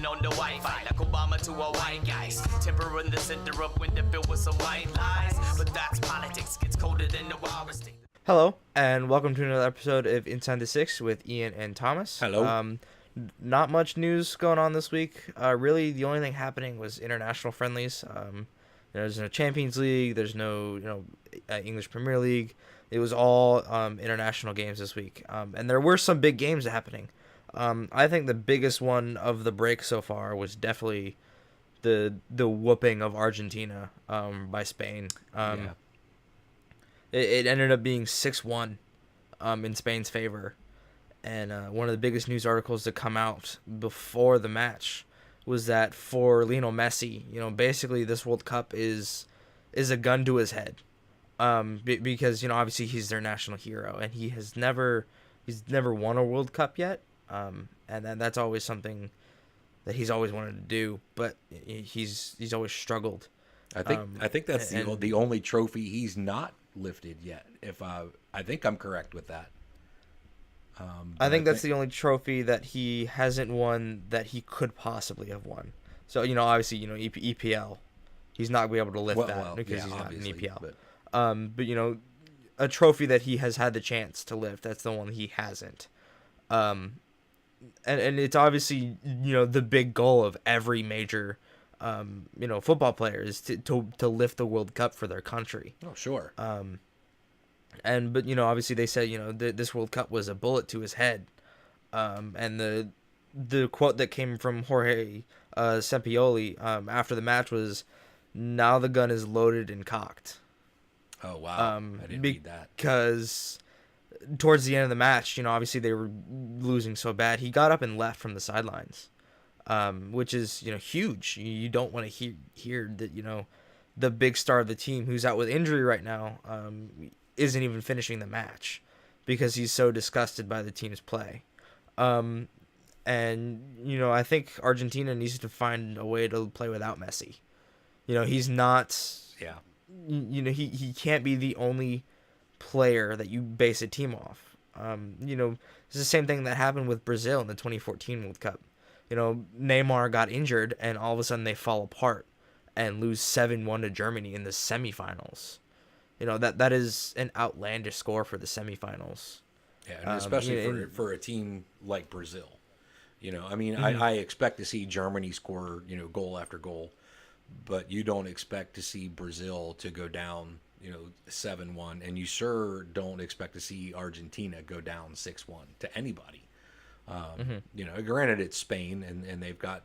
turning on the Wi-Fi like Obama to a white guys. Temper in the center of when the bill with some white lies. But that's politics, gets colder than the wildest thing. Hello, and welcome to another episode of Inside the Six with Ian and Thomas. Hello. Not much news going on this week. Really, the only thing happening was international friendlies. There's no Champions League. There's no, English Premier League. It was all international games this week, and there were some big games happening. I think the biggest one of the break so far was definitely the whooping of Argentina by Spain. It ended up being 6-1 in Spain's favor. And one of the biggest news articles to come out before the match was that for Lionel Messi, basically this World Cup is a gun to his head. Because, obviously he's their national hero, and he's never won a World Cup yet. And that's always something that he's always wanted to do, but he's always struggled. I think that's the only trophy he's not lifted yet. If I think I'm correct with that. I think that's the only trophy that he hasn't won that he could possibly have won. So obviously EPL, he's not gonna be able to lift because he's not in EPL. But a trophy that he has had the chance to lift, that's the one he hasn't. And it's obviously the big goal of every major football player is to lift the World Cup for their country. Oh, sure. But obviously they said this World Cup was a bullet to his head, and the quote that came from Jorge Sampaoli after the match was, "Now the gun is loaded and cocked." Oh wow! I didn't read that. Because towards the end of the match, obviously they were losing so bad, he got up and left from the sidelines, which is huge. You don't want to hear that the big star of the team, who's out with injury right now, isn't even finishing the match because he's so disgusted by the team's play. And I think Argentina needs to find a way to play without Messi. He's not. Yeah. He can't be the only player that you base a team off. It's the same thing that happened with Brazil in the 2014 World Cup. Neymar got injured, and all of a sudden they fall apart and lose 7-1 to Germany in the semifinals. That is an outlandish score for the semifinals. Yeah, and especially for a team like Brazil. I expect to see Germany score, goal after goal, but you don't expect to see Brazil to go down, 7-1, and you sure don't expect to see Argentina go down 6-1 to anybody. Granted it's Spain, and they've got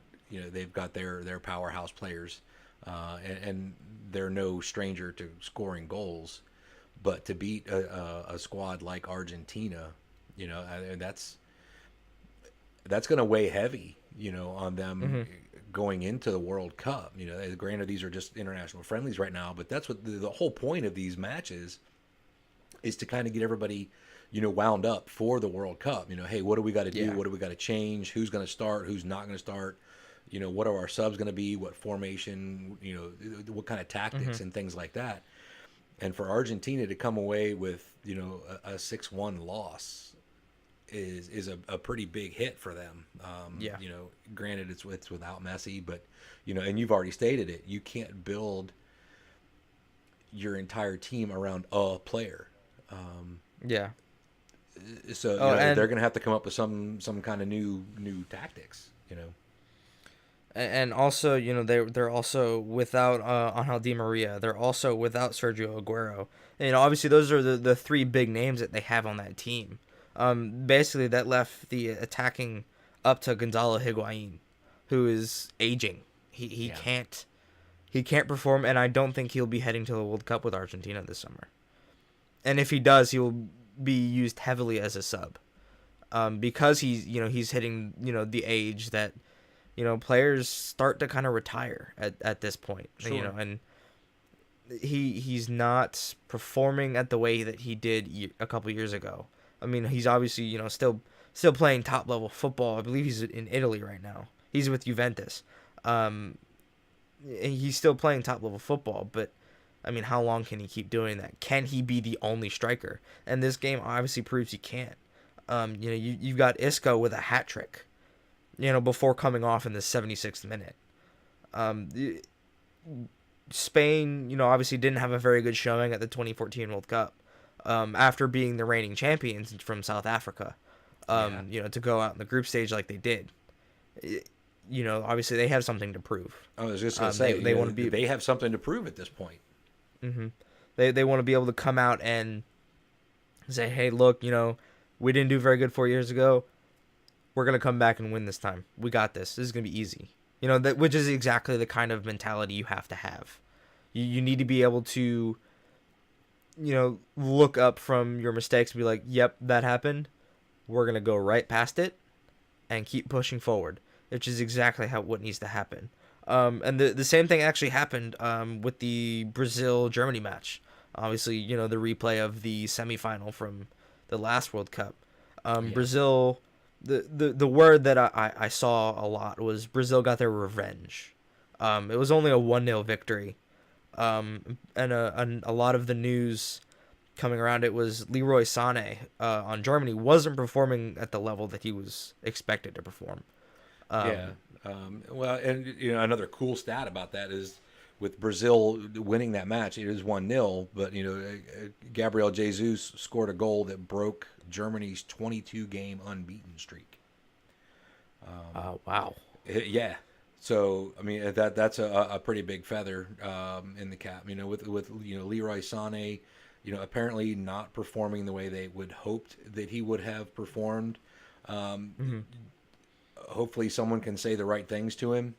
their powerhouse players, and they're no stranger to scoring goals, but to beat a squad like Argentina, that's going to weigh heavy, on them going into the World Cup. Granted these are just international friendlies right now, but that's what the whole point of these matches is, to kind of get everybody wound up for the World Cup. Hey, what do we got to do? Yeah. What do we got to change? Who's going to start? Who's not going to start? What are our subs going to be? What formation? What kind of tactics and things like that. And for Argentina to come away with a 6-1 loss is a pretty big hit for them. Granted it's without Messi, but and you've already stated it. You can't build your entire team around a player. So they're going to have to come up with some kind of new tactics. And also, they're also without Angel Di Maria. They're also without Sergio Aguero. And obviously, those are the three big names that they have on that team. Basically, that left the attacking up to Gonzalo Higuain, who is aging. He can't perform, and I don't think he'll be heading to the World Cup with Argentina this summer. And if he does, he will be used heavily as a sub, because he's hitting the age that players start to kind of retire at this point. Sure. And he's not performing at the way that he did a couple years ago. I mean, he's obviously still playing top level football. I believe he's in Italy right now. He's with Juventus. He's still playing top level football, but I mean, how long can he keep doing that? Can he be the only striker? And this game obviously proves he can't. You've got Isco with a hat trick. before coming off in the 76th minute. Spain, obviously didn't have a very good showing at the 2014 World Cup. After being the reigning champions from South Africa, to go out in the group stage like they did. Obviously they have something to prove. I was just going to say, they want to be. They have something to prove at this point. Mm-hmm. They want to be able to come out and say, hey, look, we didn't do very good 4 years ago. We're going to come back and win this time. We got this. This is going to be easy. Which is exactly the kind of mentality you have to have. You need to be able to, look up from your mistakes and be like, yep, that happened. We're going to go right past it and keep pushing forward, which is exactly what needs to happen. And the same thing actually happened with the Brazil-Germany match. Obviously, the replay of the semifinal from the last World Cup. Brazil, the word that I saw a lot was Brazil got their revenge. It was only a 1-0 victory. And a lot of the news coming around it was Leroy Sané on Germany wasn't performing at the level that he was expected to perform. Well, and another cool stat about that is with Brazil winning that match, it is 1-0, but Gabriel Jesus scored a goal that broke Germany's 22-game unbeaten streak. Wow. Yeah. So I mean that's a pretty big feather in the cap. With Leroy Sané, apparently not performing the way they would hoped that he would have performed. Hopefully someone can say the right things to him.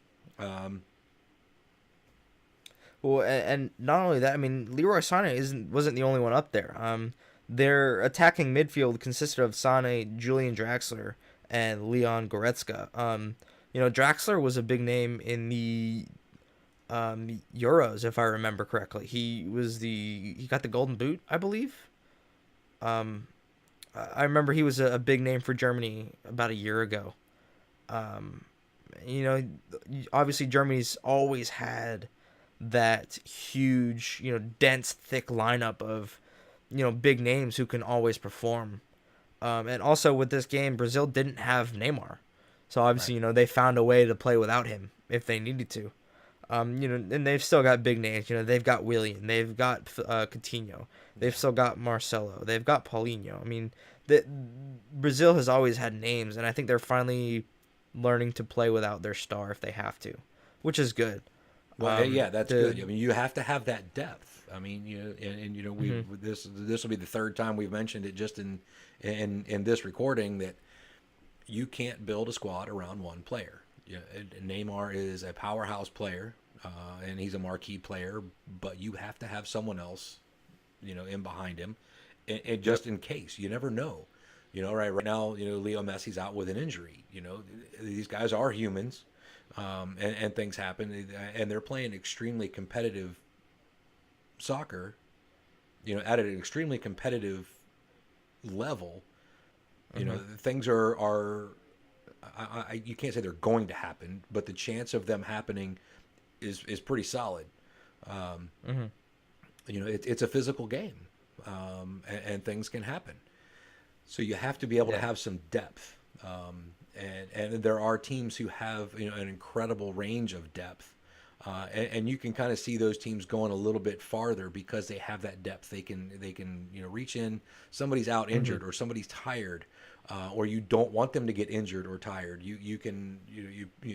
Well, and not only that, I mean, Leroy Sané wasn't the only one up there. Their attacking midfield consisted of Sané, Julian Draxler, and Leon Goretzka. Draxler was a big name in the Euros, if I remember correctly. He got the Golden Boot, I believe. I remember he was a big name for Germany about a year ago. Obviously Germany's always had that huge, dense, thick lineup of, big names who can always perform. And also with this game, Brazil didn't have Neymar. So obviously, right. They found a way to play without him if they needed to. And they've still got big names. They've got Willian, they've got Coutinho, they've still got Marcelo, they've got Paulinho. I mean, Brazil has always had names, and I think they're finally learning to play without their star if they have to, which is good. Well, yeah, that's good. I mean, you have to have that depth. I mean, this will be the third time we've mentioned it just in this recording that you can't build a squad around one player. Neymar is a powerhouse player, and he's a marquee player, but you have to have someone else, in behind him, and just in case. You never know. Right now, Leo Messi's out with an injury. These guys are humans, and things happen, and they're playing extremely competitive soccer, at an extremely competitive level. Things are you can't say they're going to happen, but the chance of them happening is pretty solid. It's a physical game, and things can happen. So you have to be able to have some depth, and there are teams who have an incredible range of depth, and you can kind of see those teams going a little bit farther because they have that depth. They can reach in. Somebody's out injured or somebody's tired, or you don't want them to get injured or tired. You can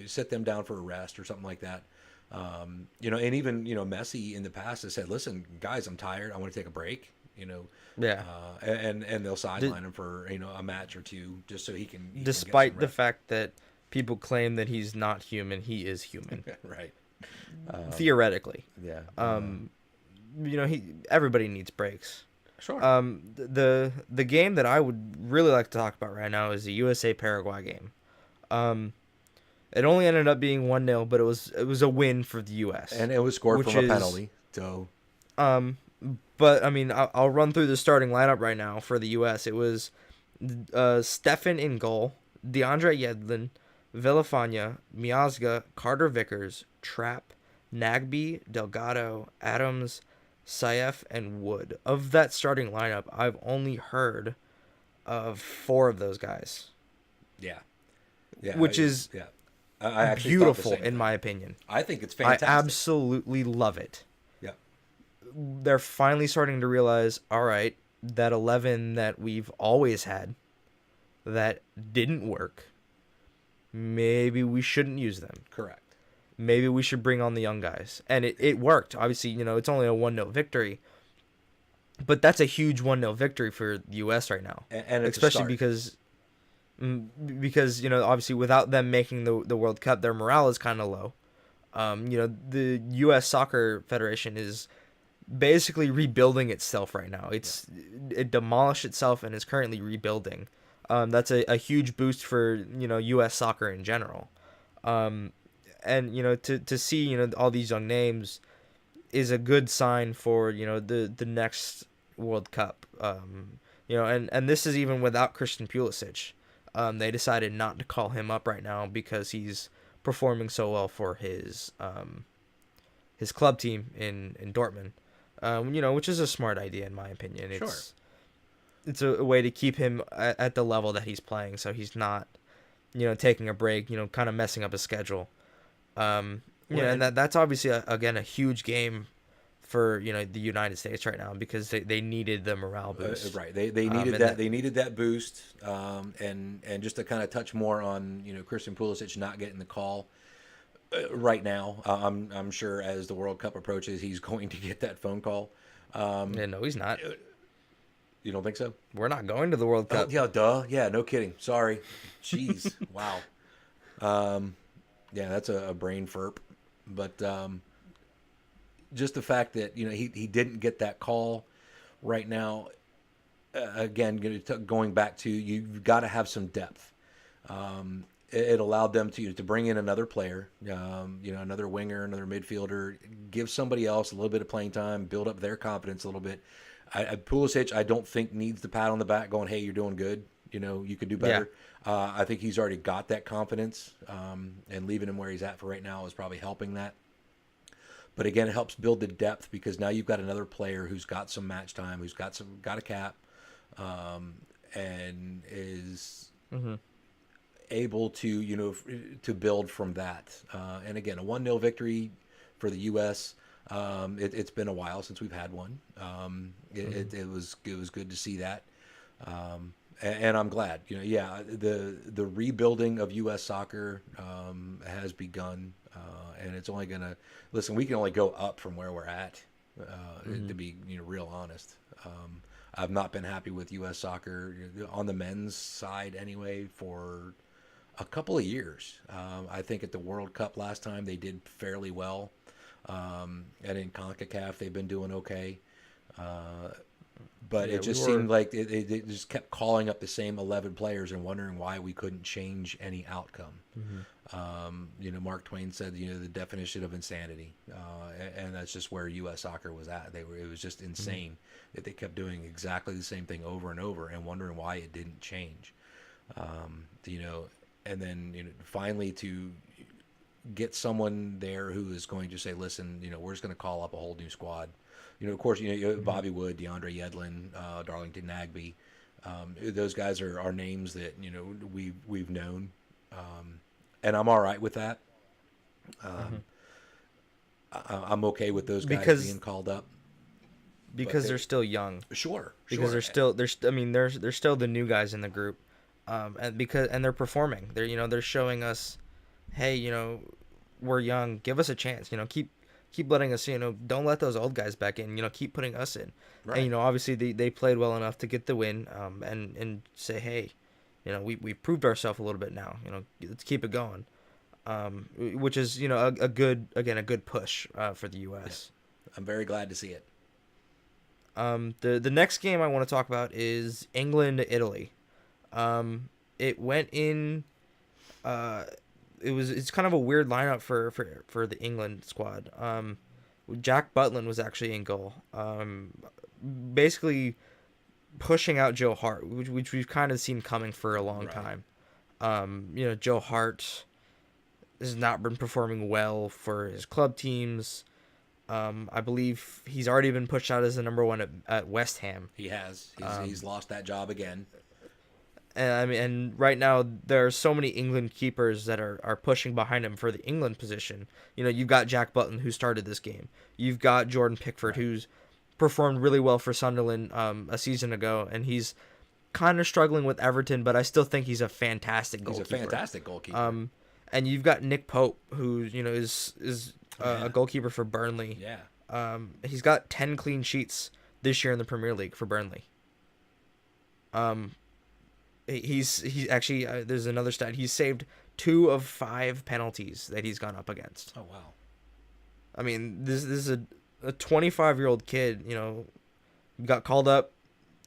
sit them down for a rest or something like that. And even Messi in the past has said, "Listen, guys, I'm tired. I want to take a break." And they'll sideline him for a match or two just so he can. Despite the fact that people claim that he's not human, he is human. Right. Theoretically. Yeah. Everybody needs breaks. Sure. The game that I would really like to talk about right now is the USA Paraguay game. It only ended up being 1-0, but it was a win for the US. And it was scored from a penalty. So but I mean, I'll run through the starting lineup right now for the US. It was Stefan in goal, DeAndre Yedlin, Villafana, Miazga, Carter Vickers, Trapp, Nagby, Delgado, Adams, Saif, and Wood. Of that starting lineup, I've only heard of 4 of those guys. Yeah. which is I actually beautiful in my opinion. I think it's fantastic. I absolutely love it. Yeah. They're finally starting to realize, all right, that 11 that we've always had that didn't work, maybe we shouldn't use them. Correct. Maybe we should bring on the young guys. And it worked. Obviously, it's only a 1-0 victory. But that's a huge 1-0 victory for the U.S. right now. And it's especially because obviously without them making the World Cup, their morale is kind of low. The U.S. Soccer Federation is basically rebuilding itself right now. It demolished itself and is currently rebuilding. That's a huge boost for U.S. soccer in general. And to see all these young names is a good sign for the next World Cup. And this is even without Christian Pulisic. They decided not to call him up right now because he's performing so well for his club team in Dortmund. Which is a smart idea in my opinion. It's a way to keep him at the level that he's playing, so he's not taking a break, kind of messing up his schedule. And that's obviously a huge game for the United States right now because they needed the morale boost. Right, they needed that. They needed that boost. And just to kind of touch more on Christian Pulisic not getting the call right now. I'm sure as the World Cup approaches, he's going to get that phone call. No, he's not. You don't think so? We're not going to the World Cup. Yeah, duh. Yeah, no kidding. Sorry. Jeez. Wow. Yeah, that's a brain furp. But just the fact that he didn't get that call right now. Again, going back to you've got to have some depth. It allowed them to bring in another player, another winger, another midfielder, give somebody else a little bit of playing time, build up their confidence a little bit. Pulisic, I don't think needs the pat on the back going, hey, you're doing good. You could do better. Yeah. I think he's already got that confidence, and leaving him where he's at for right now is probably helping that. But again, it helps build the depth because now you've got another player who's got some match time, who's got a cap, and is able to to build from that. And again, a 1-0 victory for the U.S. It's been a while since we've had one. It was good to see that, and I'm glad. The rebuilding of U.S. soccer has begun, and it's only gonna listen. We can only go up from where we're at, to be real honest. I've not been happy with U.S. soccer on the men's side anyway for a couple of years. I think at the World Cup last time they did fairly well. And in CONCACAF they've been doing okay, but it just seemed like it just kept calling up the same 11 players and wondering why we couldn't change any outcome. Mark Twain said the definition of insanity, and that's just where U.S. soccer was at. It was just insane that they kept doing exactly the same thing over and over and wondering why it didn't change. And then finally to get someone there who is going to say, listen, we're just going to call up a whole new squad. Of course, Bobby Wood, DeAndre Yedlin, Darlington Nagbe. Those guys are names that, we've known. And I'm all right with that. I'm okay with those guys being called up. Because they're still young. Sure. Because they're still they're still the new guys in the group. And they're performing. They're showing us, hey, we're young. Give us a chance. Keep letting us. Don't let those old guys back in. Keep putting us in. Right. And obviously they played well enough to get the win. And say, hey, we proved ourselves a little bit now. Let's keep it going. Which is a good push for the U.S. Yeah. I'm very glad to see it. The next game I want to talk about is England-Italy. It went in. It's kind of a weird lineup for the England squad. Jack Butland was actually in goal. Basically pushing out Joe Hart, which we've kind of seen coming for a long time. Joe Hart has not been performing well for his club teams. I believe he's already been pushed out as the number one at West Ham. He has. He's lost that job again. and right now there are so many England keepers that are pushing behind him for the England position. You know, you've got Jack Butland, who started this game. You've got Jordan Pickford, who's performed really well for Sunderland a season ago, and he's kind of struggling with Everton, but I still think he's a fantastic goalkeeper. He's a fantastic goalkeeper. And you've got Nick Pope, who is a goalkeeper for Burnley. Yeah. He's got 10 clean sheets this year in the Premier League for Burnley. He's actually there's another stat. He's saved 2 of 5 penalties that he's gone up against. Oh wow. I mean, this is a 25-year-old kid. You know, got called up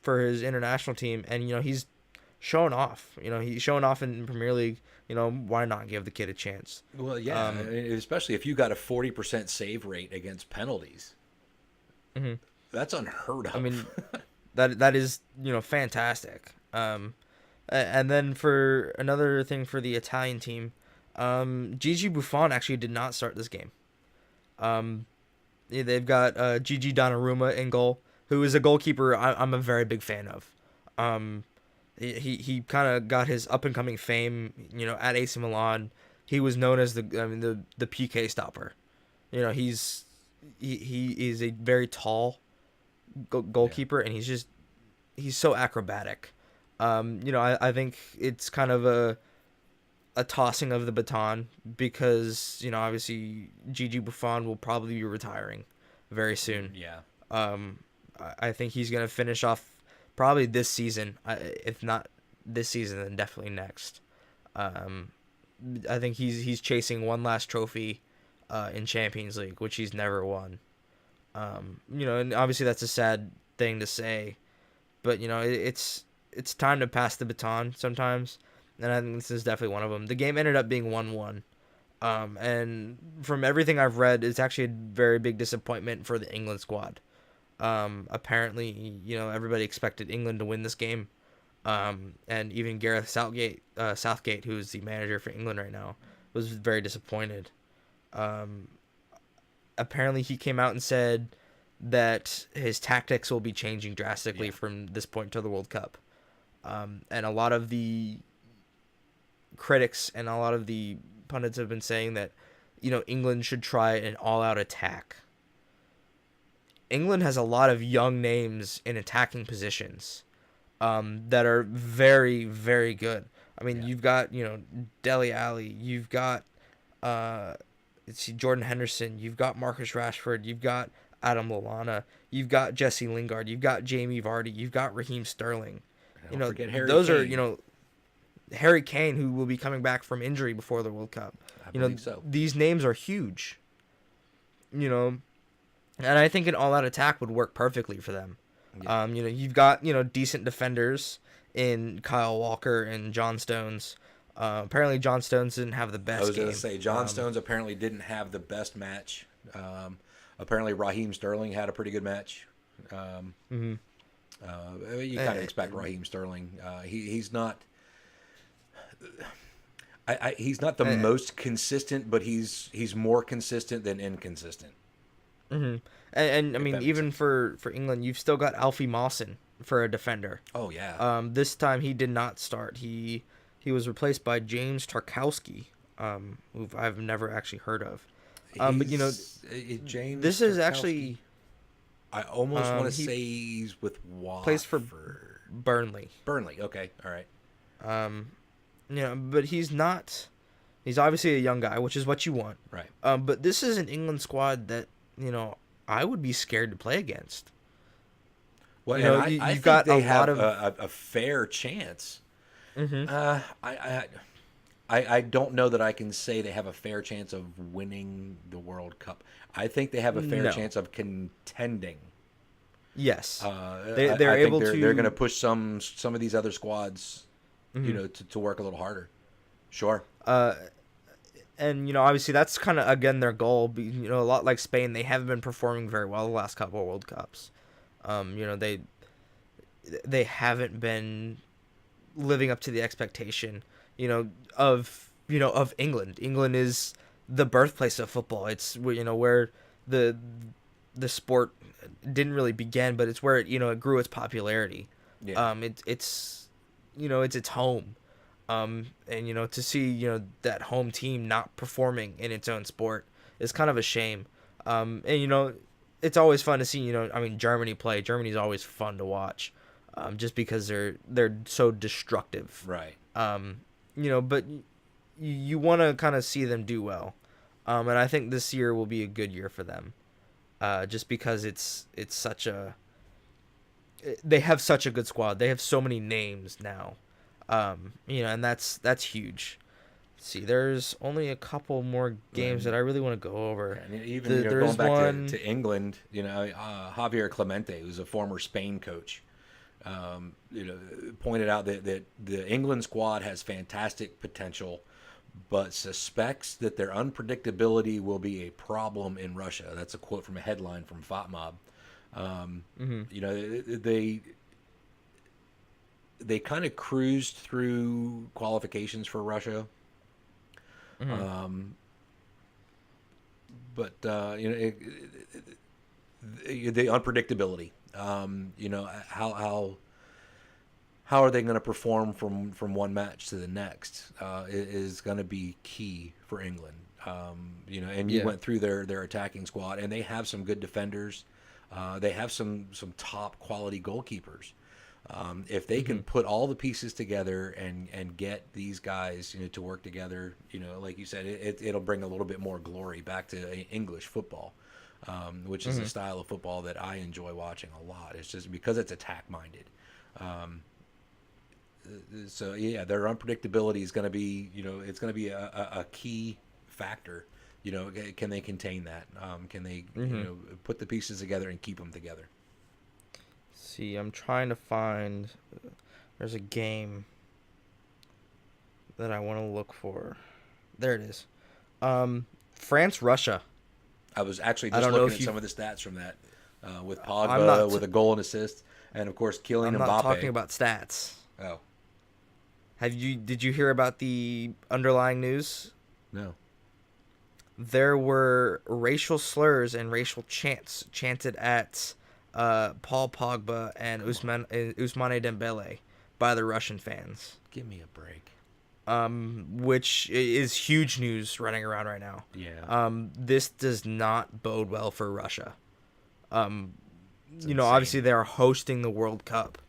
for his international team, and he's showing off. He's showing off in Premier League. Why not give the kid a chance? Well, yeah, especially if you got a 40% save rate against penalties. Mm-hmm. That's unheard of. I mean, that is fantastic. And then for another thing for the Italian team, Gigi Buffon actually did not start this game. They've got Gigi Donnarumma in goal, who is a goalkeeper I'm a very big fan of. He kind of got his up and coming fame, at AC Milan. He was known as the PK stopper. He is a very tall goalkeeper, and he's so acrobatic. I think it's kind of a tossing of the baton because obviously Gigi Buffon will probably be retiring very soon. Yeah. I think he's gonna finish off probably this season. If not this season, then definitely next. I think he's chasing one last trophy in Champions League, which he's never won. And obviously that's a sad thing to say, but it's time to pass the baton sometimes, and I think this is definitely one of them. The game ended up being 1-1, and from everything I've read, it's actually a very big disappointment for the England squad. Apparently, everybody expected England to win this game, and even Gareth Southgate, who is the manager for England right now, was very disappointed. Apparently, he came out and said that his tactics will be changing drastically from this point to the World Cup. And a lot of the critics and a lot of the pundits have been saying that, England should try an all-out attack. England has a lot of young names in attacking positions that are very, very good. I mean, you've got, Dele Alli, you've got Jordan Henderson, you've got Marcus Rashford, you've got Adam Lallana, you've got Jesse Lingard, you've got Jamie Vardy, you've got Raheem Sterling. Don't forget Harry those Kane. Are, Harry Kane, who will be coming back from injury before the World Cup. I believe so. These names are huge. And I think an all-out attack would work perfectly for them. Yeah. You've got, decent defenders in Kyle Walker and John Stones. Apparently John Stones didn't have the best game. I was going to say, John Stones apparently didn't have the best match. Apparently Raheem Sterling had a pretty good match. You kind of expect Raheem Sterling. He's not... he's not the most consistent, but he's more consistent than inconsistent. Mm-hmm. And I mean, even for England, you've still got Alfie Mawson for a defender. Oh yeah. This time he did not start. He was replaced by James Tarkowski, who I've never actually heard of. But James. This is actually. I almost want to say he's with Watford. Plays for Burnley. Burnley. Okay. All right. But he's not. He's obviously a young guy, which is what you want. Right. But this is an England squad that I would be scared to play against. Well, I think got they have a fair chance. Mm-hmm. I don't know that I can say they have a fair chance of winning the World Cup. I think they have a fair chance of contending. Yes, they're able to. They're going to push some of these other squads, to work a little harder. Sure. And obviously that's kind of again their goal. A lot like Spain, they haven't been performing very well the last couple of World Cups. They haven't been living up to the expectation, of England. England is the birthplace of football. It's where the sport didn't really begin, but it's where it grew its popularity. Yeah. It's it's its home. And to see that home team not performing in its own sport is kind of a shame. And it's always fun to see Germany play. Germany's always fun to watch, just because they're so destructive. Right. But you want to kind of see them do well, and I think this year will be a good year for them, just because it's such a they have such a good squad. They have so many names now. And that's huge. Let's see, there's only a couple more games that I really want to go over. And even going back to England, Javier Clemente, who's a former Spain coach, pointed out that the England squad has fantastic potential, but suspects that their unpredictability will be a problem in Russia. That's a quote from a headline from FOTMob. They kind of cruised through qualifications for Russia. But the unpredictability, how are they going to perform from one match to the next is going to be key for England. You went through their attacking squad, and they have some good defenders. They have some top quality goalkeepers. If they can put all the pieces together and get these guys to work together, like you said, it'll bring a little bit more glory back to English football, which is a style of football that I enjoy watching a lot. It's just because it's attack minded. Their unpredictability is going to be it's going to be a key factor. Can they contain that? Can they put the pieces together and keep them together? See, I'm trying to find. There's a game that I want to look for. There it is. France, Russia. I was actually just looking at some of the stats from that, with Pogba with a goal and assist, and of course Kylian Mbappe. I'm not talking about stats. Oh. Did you hear about the underlying news? No. There were racial slurs and racial chants chanted at Paul Pogba and Ousmane Dembele by the Russian fans. Give me a break. Which is huge news running around right now. Yeah. This does not bode well for Russia. Obviously they are hosting the World Cup.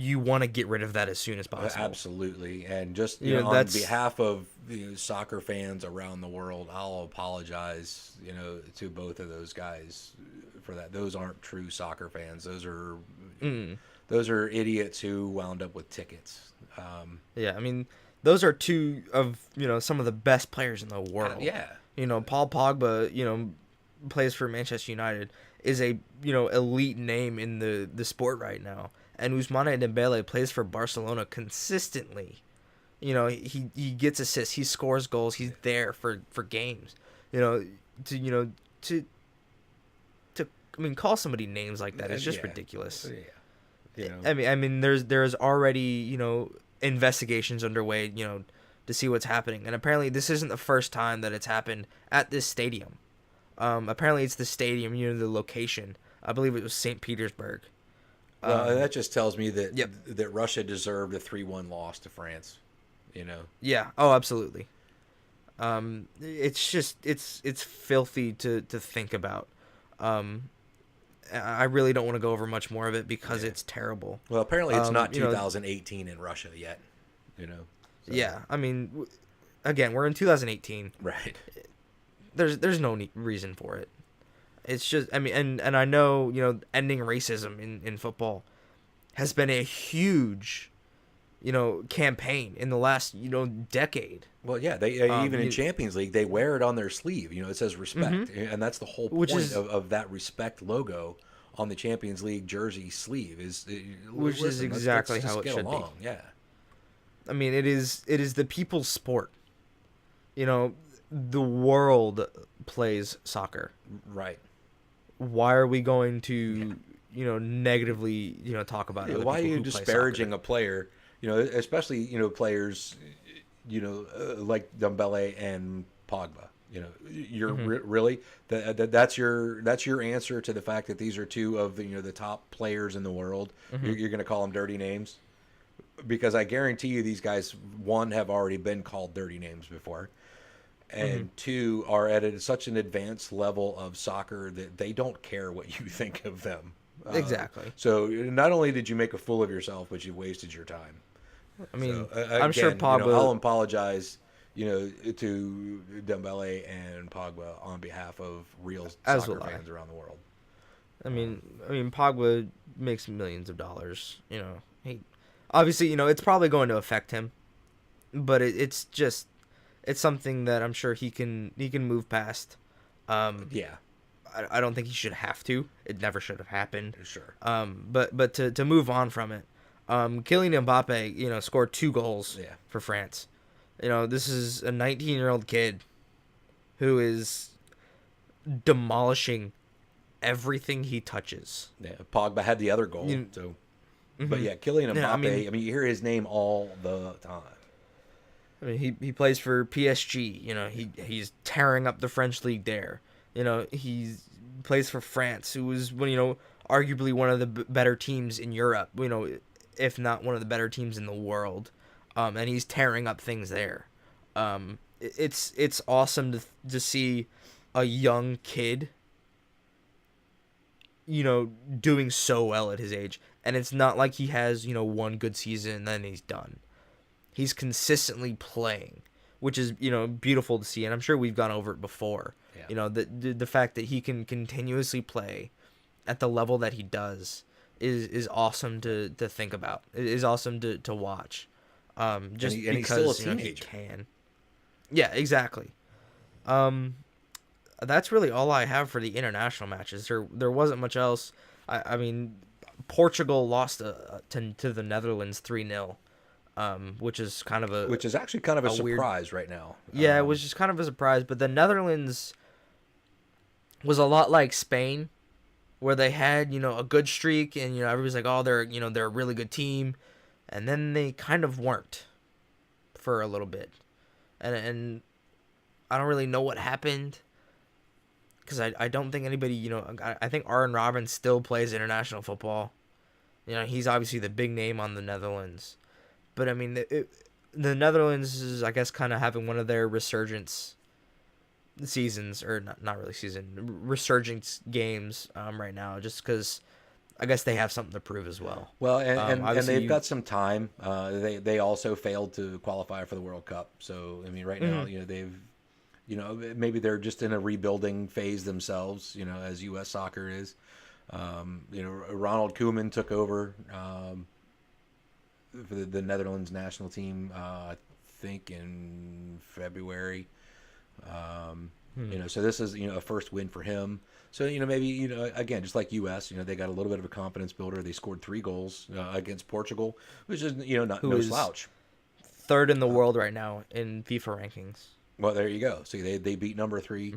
You want to get rid of that as soon as possible. Absolutely. And just on behalf of soccer fans around the world, I'll apologize, to both of those guys for that. Those aren't true soccer fans. Those are idiots who wound up with tickets. Those are two of some of the best players in the world. Yeah. Paul Pogba, plays for Manchester United, is a elite name in the sport right now. And Ousmane Dembele plays for Barcelona consistently. He gets assists, he scores goals, he's there for games. Call somebody names like that. It's just ridiculous. Yeah. There's already investigations underway to see what's happening, and apparently this isn't the first time that it's happened at this stadium. Apparently it's the stadium, the location. I believe it was St. Petersburg. Well, that just tells me that Russia deserved a 3-1 loss to France. Yeah. Oh, absolutely. It's just it's filthy to think about. I really don't want to go over much more of it because it's terrible. Well, apparently it's not 2018 in Russia yet. So. Yeah. Again, we're in 2018. Right. There's no reason for it. It's just, and I know, ending racism in football has been a huge, campaign in the last, decade. Well, yeah, they even in Champions League, they wear it on their sleeve. It says respect, and that's the whole point of that respect logo on the Champions League jersey sleeve is exactly how it should be. Yeah. It is the people's sport. The world plays soccer. Right. Why are we going to, negatively, talk about it? Why are you disparaging a player, especially, players, like Dembele and Pogba, You know, you're really that's your answer to the fact that these are two of the top players in the world. You're going to call them dirty names, because I guarantee you these guys, one, have already been called dirty names before, and two, are at such an advanced level of soccer that they don't care what you think of them. Exactly. So not only did you make a fool of yourself, but you wasted your time. I mean, So, I'm sure Pogba. I'll apologize, to Dembele and Pogba on behalf of real soccer fans around the world. I mean, Pogba makes millions of dollars. He obviously, it's probably going to affect him, but it's something that I'm sure he can move past. Yeah. I don't think he should have to. It never should have happened. Sure. But to move on from it, Kylian Mbappe, scored 2 goals for France. This is a 19-year-old kid who is demolishing everything he touches. Yeah, Pogba had the other goal. But yeah, Kylian Mbappe. I mean, you hear his name all the time. I mean, he plays for PSG. He's tearing up the French league there. He plays for France, who was arguably one of the better teams in Europe. If not one of the better teams in the world. And he's tearing up things there. It's awesome to see a young kid, doing so well at his age. And it's not like he has, one good season and then he's done. He's consistently playing, which is, beautiful to see. And I'm sure we've gone over it before. Yeah. The fact that he can continuously play at the level that he does is awesome to think about. It is awesome to watch. Just and because he's still a teenager. He can. Yeah, exactly. That's really all I have for the international matches. There wasn't much else. I mean, Portugal lost to the Netherlands 3-0, which is actually kind of a surprise right now. Yeah, it was just kind of a surprise. But the Netherlands was a lot like Spain, where they had a good streak, and everybody's like, oh, they're a really good team. And then they kind of weren't for a little bit. And I don't really know what happened. Because I don't think anybody, I think Arjen Robben still plays international football. He's obviously the big name on the Netherlands. But, I mean, the Netherlands is, I guess, kind of having one of their resurgence seasons. Or not really season. Resurgence games right now. Just because I guess they have something to prove as well. Well, and they've got some time. They also failed to qualify for the World Cup. So, I mean, right now, they've, maybe they're just in a rebuilding phase themselves, as U.S. soccer is. Ronald Koeman took over for the Netherlands national team, I think in February. So this is, a first win for him. So, maybe, again, just like U.S., they got a little bit of a confidence builder. They scored 3 goals against Portugal, which is, no slouch. 3rd in the world right now in FIFA rankings. Well, there you go. See, they beat number 3.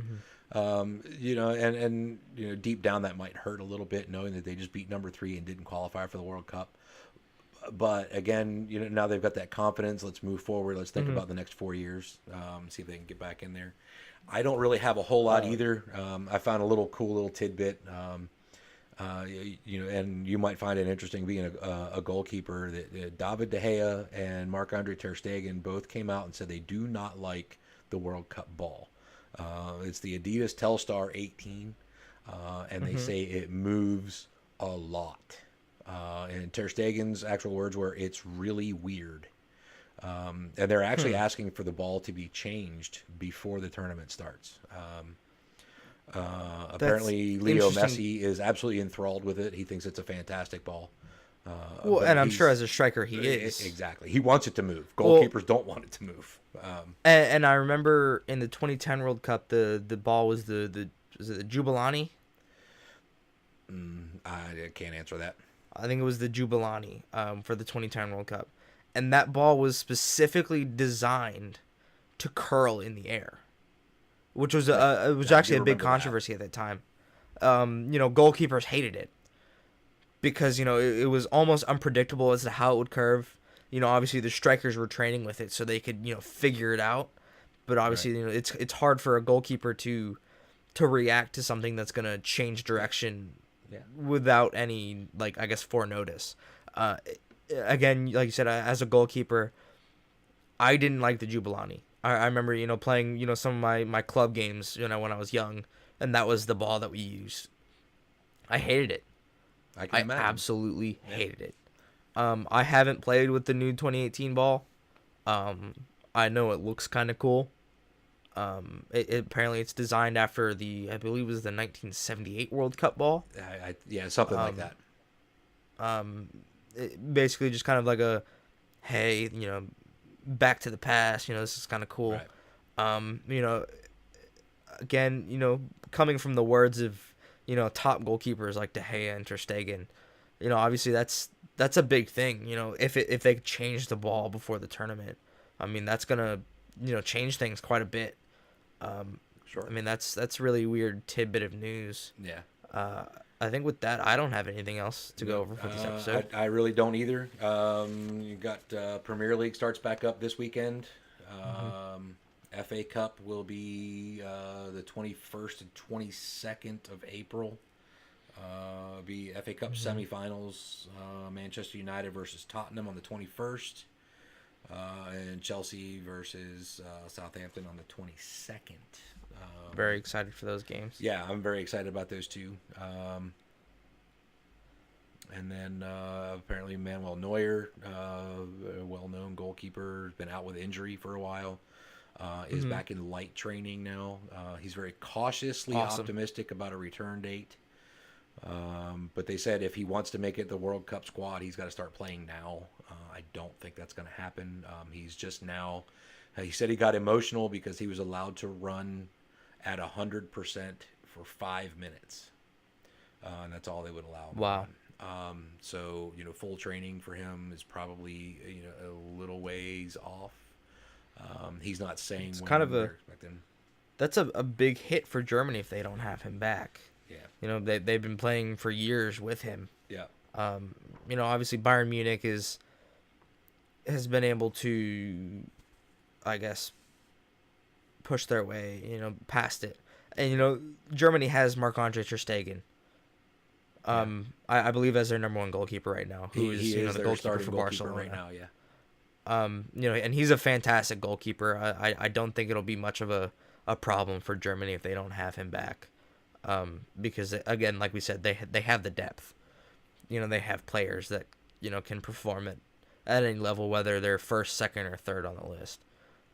And deep down that might hurt a little bit, knowing that they just beat number 3 and didn't qualify for the World Cup. But again, now they've got that confidence. Let's move forward. Let's think about the next 4 years. See if they can get back in there. I don't really have a whole lot either. I found a cool little tidbit. And you might find it interesting being a goalkeeper that David De Gea and Marc-Andre Ter Stegen both came out and said they do not like the World Cup ball. It's the Adidas Telstar 18, and they say it moves a lot. And Ter Stegen's actual words were, "It's really weird." And they're actually asking for the ball to be changed before the tournament starts. Apparently, Leo Messi is absolutely enthralled with it. He thinks it's a fantastic ball. And I'm sure as a striker he is. Exactly. He wants it to move. Goalkeepers don't want it to move. And I remember in the 2010 World Cup, the ball was was it the Jubilani? I can't answer that. I think it was the Jubilani for the 2010 World Cup. And that ball was specifically designed to curl in the air, which was it was actually a big controversy at that time. Goalkeepers hated it because it was almost unpredictable as to how it would curve. Obviously the strikers were training with it so they could figure it out, But obviously, you know, it's hard for a goalkeeper to react to something that's gonna change direction without any, like, I guess, forenotice. Again, like you said, as a goalkeeper, I didn't like the Jubilani. I remember, you know, playing, you know, some of my club games, you know, when I was young, and that was the ball that we used. I hated it. I absolutely hated it. I haven't played with the new 2018 ball. I know it looks kind of cool. Apparently it's designed after I believe it was the 1978 World Cup ball. Yeah, something like that. Basically just kind of like a, hey, you know, back to the past, you know, this is kind of cool. Right. You know, again, you know, coming from the words of, you know, top goalkeepers like De Gea and Ter Stegen, you know, obviously that's a big thing, you know, if they change the ball before the tournament. I mean, that's going to, you know, change things quite a bit. Sure. I mean, that's really weird tidbit of news. Yeah. I think with that, I don't have anything else to go over for this episode. I really don't either. You got Premier League starts back up this weekend. FA Cup will be the 21st and 22nd of April. Be FA Cup semifinals. Manchester United versus Tottenham on the 21st. And Chelsea versus Southampton on the 22nd. Very excited for those games. Yeah, I'm very excited about those two. And then apparently Manuel Neuer, a well-known goalkeeper, has been out with injury for a while, is back in light training now. He's very cautiously optimistic about a return date. But they said if he wants to make it the World Cup squad, he's got to start playing now. I don't think that's going to happen. He's just now, he said he got emotional because he was allowed to run at 100% for 5 minutes. And that's all they would allow him. Wow. So, you know, full training for him is probably, you know, a little ways off. He's not saying it's when kind of they're expecting. That's a big hit for Germany if they don't have him back. Yeah. You know, they've been playing for years with him. Yeah. You know, obviously Bayern Munich has been able to, I guess, push their way, you know, past it. And, you know, Germany has Marc-Andre Ter Stegen. I believe as their number one goalkeeper right now, who is you know, the goalkeeper for Barcelona right now. Yeah. You know, and he's a fantastic goalkeeper. I don't think it'll be much of a problem for Germany if they don't have him back. Because again, like we said, they have the depth. You know, they have players that, you know, can perform at any level, whether they're first, second, or third on the list.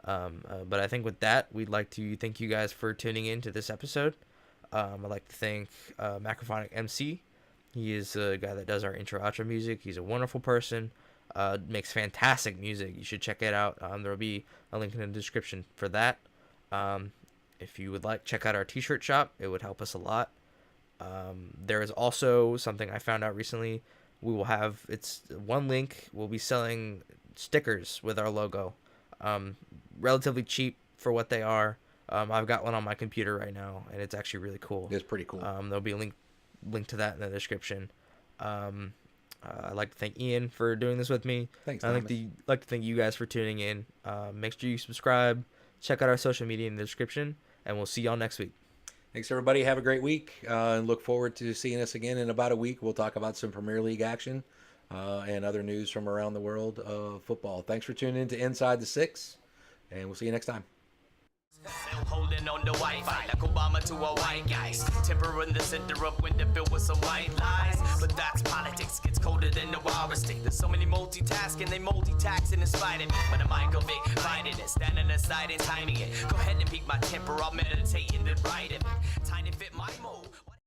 But I think with that, we'd like to thank you guys for tuning in to this episode. I'd like to thank Macrophonic MC. He is a guy that does our intro outro music. He's a wonderful person. Makes fantastic music. You should check it out. There will be a link in the description for that. If you would like, check out our t-shirt shop. It would help us a lot. There is also something I found out recently. We will have, it's one link. We'll be selling stickers with our logo. Relatively cheap for what they are. I've got one on my computer right now, and it's actually really cool. It's pretty cool. There'll be a link to that in the description. I'd like to thank Ian for doing this with me. Thanks, I'd like to thank you guys for tuning in. Make sure you subscribe. Check out our social media in the description, and we'll see y'all next week. Thanks, everybody. Have a great week, and look forward to seeing us again in about a week. We'll talk about some Premier League action and other news from around the world of football. Thanks for tuning in to Inside the Six, and we'll see you next time. Still holding on to Wi-Fi like Obama to a white guys. Tempering the center up when they're filled with some white lies. But that's politics, gets colder than the wildest state. There's so many multitasking, they multi-taxing in spite of me. But I'm Michael Vick, fighting it, standing aside and timing it. Go ahead and peak my temper, I'll meditate and then write it.